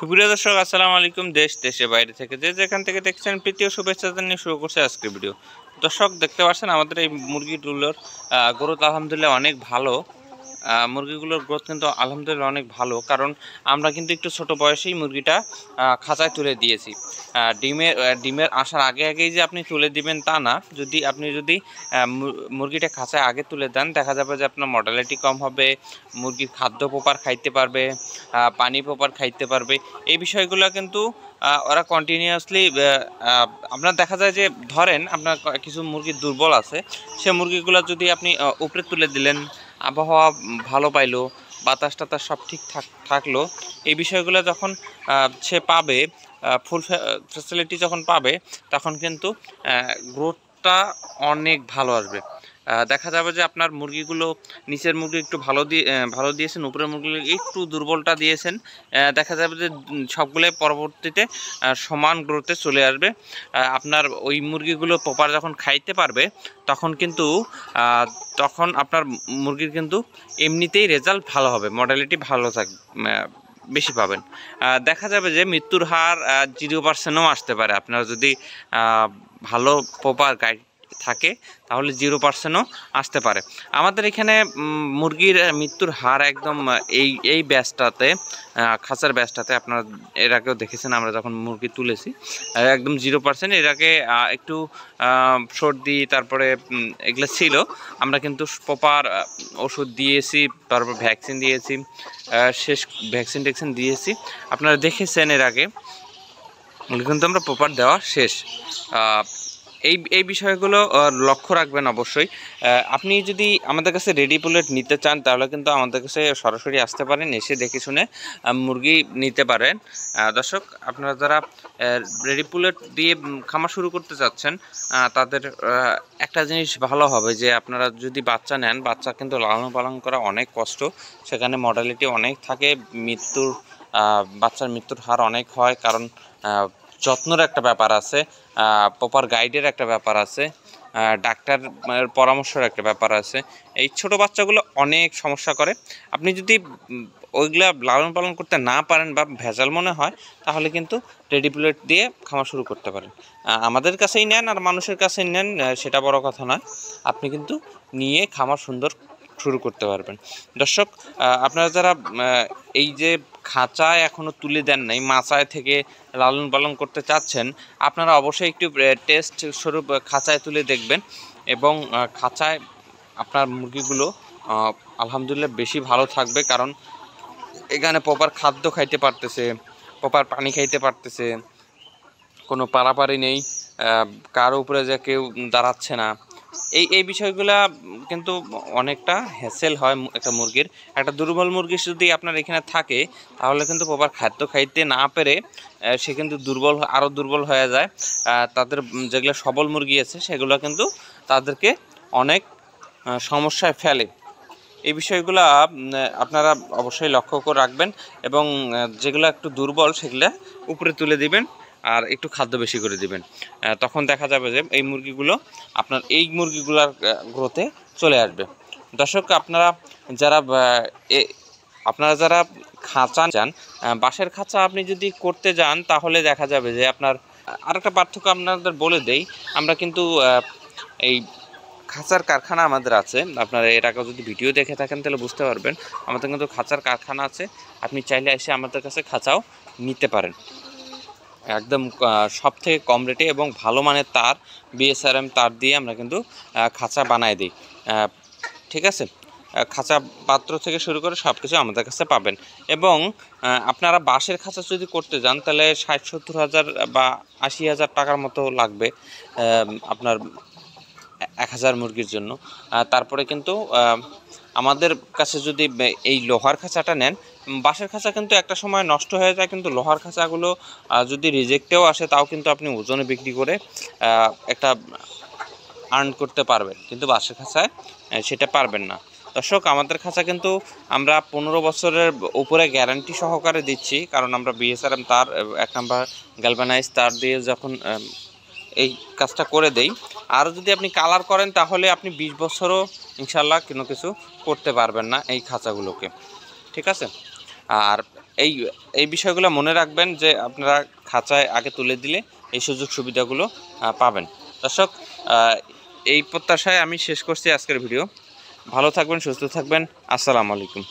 সুপ্রিয় দর্শক, আসসালামু আলাইকুম। দেশে বাইরে থেকে যে যেখান থেকে দেখছেন, প্রীতি ও শুভেচ্ছা জানিয়ে শুরু করছে আজকের ভিডিও। দর্শক, দেখতে পাচ্ছেন আমাদের এই মুরগিগুলোর গ্রোথ আলহামদুলিল্লাহ অনেক ভালো। মুরগিগুলোর গ্রোথ কিন্তু আলহামদুলিল্লাহ অনেক ভালো, কারণ আমরা কিন্তু একটু ছোট বয়সেই মুরগিটা খাঁচায় তুলে দিয়েছি। ডিমের আসার আগেই যে আপনি তুলে দিবেন তা না। আপনি যদি মুরগিটা খাঁচায় আগে তুলে দেন, দেখা যাবে যে আপনার মর্টালিটি কম হবে, মুরগির খাদ্য প্রপার খাইতে পারবে, পানি প্রপার খাইতে পারবে। এই বিষয়গুলো কিন্তু ওরা কন্টিনিউয়াসলি আপনার দেখা যায় যে, ধরেন আপনার কিছু মুরগি দুর্বল আছে, সে মুরগিগুলো যদি আপনি উপরে তুলে দিলেন, আবহাওয়া ভালো পাইলো, বাতাস টাতাস সব ঠিকঠাক থাকলো, এই বিষয়গুলো যখন সে পাবে, ফুল ফ্যাসিলিটি যখন পাবে, তখন কিন্তু গ্রোথটা অনেক ভালো আসবে। দেখা যাবে যে আপনার মুরগিগুলো, নিচের মুরগি একটু ভালো দিয়েছেন, উপরের মুরগিগুলো একটু দুর্বলটা দিয়েছেন, দেখা যাবে যে সবগুলোই পরবর্তীতে সমান গ্রোথে চলে আসবে। আপনার ওই মুরগিগুলো প্রপার যখন খাইতে পারবে, তখন আপনার মুরগির কিন্তু এমনিতেই রেজাল্ট ভালো হবে, মর্টালিটি ভালো থাকবে, বেশি পাবেন। দেখা যাবে যে মৃত্যুর হার 0%ও আসতে পারে। আপনার যদি ভালো প্রপার গাইড থাকে, তাহলে 0%ও আসতে পারে। আমাদের এখানে মুরগির মৃত্যুর হার একদম এই ব্যাচটাতে, খাঁচার ব্যাচটাতে, আপনারা এর আগেও দেখেছেন আমরা যখন মুরগি তুলেছি, একদম 0%। এর আগে একটু সর্দি, তারপরে এগুলো ছিল, আমরা কিন্তু প্রপার ওষুধ দিয়েছি, তারপর ভ্যাকসিন দিয়েছি, শেষ ভ্যাকসিন দিয়েছি, আপনারা দেখেছেন এর আগে, কিন্তু আমরা প্রপার দেওয়া শেষ। এই বিষয়গুলো লক্ষ্য রাখবেন অবশ্যই। আপনি যদি আমাদের কাছে রেডি পুলেট নিতে চান, তাহলে কিন্তু আমাদের কাছে সরাসরি আসতে পারেন, এসে দেখে শুনে মুরগি নিতে পারেন। দর্শক, আপনারা যারা রেডি পুলেট দিয়ে খামার শুরু করতে চাচ্ছেন, তাদের একটা জিনিস ভালো হবে যে, আপনারা যদি বাচ্চা নেন, বাচ্চা কিন্তু লালন পালন করা অনেক কষ্ট, সেখানে মর্টালিটি অনেক থাকে, বাচ্চার মৃত্যুর হার অনেক হয়, কারণ যত্নের একটা ব্যাপার আছে, প্রপার গাইডের একটা ব্যাপার আছে, ডাক্তারের পরামর্শের একটা ব্যাপার আছে। এই ছোট বাচ্চাগুলো অনেক সমস্যা করে। আপনি যদি ওইগুলা লালন পালন করতে না পারেন বা ভেজাল মনে হয়, তাহলে কিন্তু রেডি পুলেট দিয়ে খামার শুরু করতে পারেন। আমাদের কাছেই নেন আর মানুষের কাছেই নেন, সেটা বড় কথা নয়, আপনি কিন্তু নিয়ে খামার সুন্দর শুরু করতে পারবেন। দর্শক, আপনারা যারা এই যে খাঁচায় এখনও তুলে দেন নাই, মাচায় থেকে লালন পালন করতে চাচ্ছেন, আপনারা অবশ্যই একটু টেস্ট স্বরূপ খাঁচায় তুলে দেখবেন, এবং খাঁচায় আপনার মুরগিগুলো আলহামদুলিল্লাহ বেশি ভালো থাকবে, কারণ এখানে প্রপার খাদ্য খাইতে পারতেছে, প্রপার পানি খাইতে পারতেছে, কোনো পারাপারি নেই, কারো উপরে যে কেউ দাঁড়াচ্ছে না। এই বিষয়গুলা কিন্তু অনেকটা হ্যাসেল হয় একটা মুরগির। একটা দুর্বল মুরগি যদি আপনার এখানে থাকে, তাহলে কিন্তু প্রপার খাদ্য খাইতে না পেরে সে কিন্তু আরও দুর্বল হয়ে যায়। তাদের যেগুলো সবল মুরগি আছে, সেগুলো কিন্তু তাদেরকে অনেক সমস্যায় ফেলে। এই বিষয়গুলো আপনারা অবশ্যই লক্ষ্য করে রাখবেন, এবং যেগুলো একটু দুর্বল, সেগুলো উপরে তুলে দিবেন, আর একটু খাদ্য বেশি করে দিবেন। তখন দেখা যাবে যে এই মুরগিগুলোর গ্রোথে চলে আসবে। দর্শক, আপনারা যারা খাঁচা চান, বাঁশের খাঁচা আপনি যদি করতে যান, তাহলে দেখা যাবে যে আপনার আরেকটা পার্থক্য আপনাদের বলে দেই। আমরা কিন্তু এই খাঁচার কারখানা আমাদের আছে, আপনারা এর আগে যদি ভিডিও দেখে থাকেন তাহলে বুঝতে পারবেন, আমাদের কিন্তু খাঁচার কারখানা আছে। আপনি চাইলে এসে আমাদের কাছে খাঁচাও নিতে পারেন, একদম সব থেকে কম রেটে এবং ভালো মানের তার, বিএসআরএম তার দিয়ে আমরা কিন্তু খাঁচা বানাই দিই। ঠিক আছে, খাঁচা পাত্র থেকে শুরু করে সব কিছু আমাদের কাছে পাবেন। এবং আপনারা বাঁশের খাঁচা যদি করতে যান, তাহলে 60-70 হাজার বা 80,000 টাকার মতো লাগবে আপনার 1000 মুরগির জন্য। তারপরে কিন্তু আমাদের কাছে যদি এই লোহার খাঁচাটা নেন, বাঁশের খাঁচা কিন্তু একটা সময় নষ্ট হয়ে যায়, কিন্তু লোহার খাঁচাগুলো যদি রিজেক্টেও আসে, তাও কিন্তু আপনি ওজনে বিক্রি করে একটা আর্ন করতে পারবেন, কিন্তু বাঁশের খাঁচায় সেটা পারবেন না। দর্শক, আমাদের খাঁচা কিন্তু আমরা 15 বছরের উপরে গ্যারান্টি সহকারে দিচ্ছি, কারণ আমরা বিএসআরএম তার 1 নাম্বার গ্যালভানাইজ তার দিয়ে যখন এই কাজটা করে দেই। আর যদি আপনি কালার করেন, তাহলে আপনি 20 বছরও ইনশাল্লাহ কোনো কিছু করতে পারবেন না এই খাঁচাগুলোকে। ঠিক আছে, আর এই এই বিষয়গুলো মনে রাখবেন যে আপনারা খাঁচায় আগে তুলে দিলে এই সুযোগ সুবিধাগুলো পাবেন। দর্শক, এই প্রত্যাশায় আমি শেষ করছি আজকের ভিডিও। ভালো থাকবেন, সুস্থ থাকবেন। আসসালামু আলাইকুম।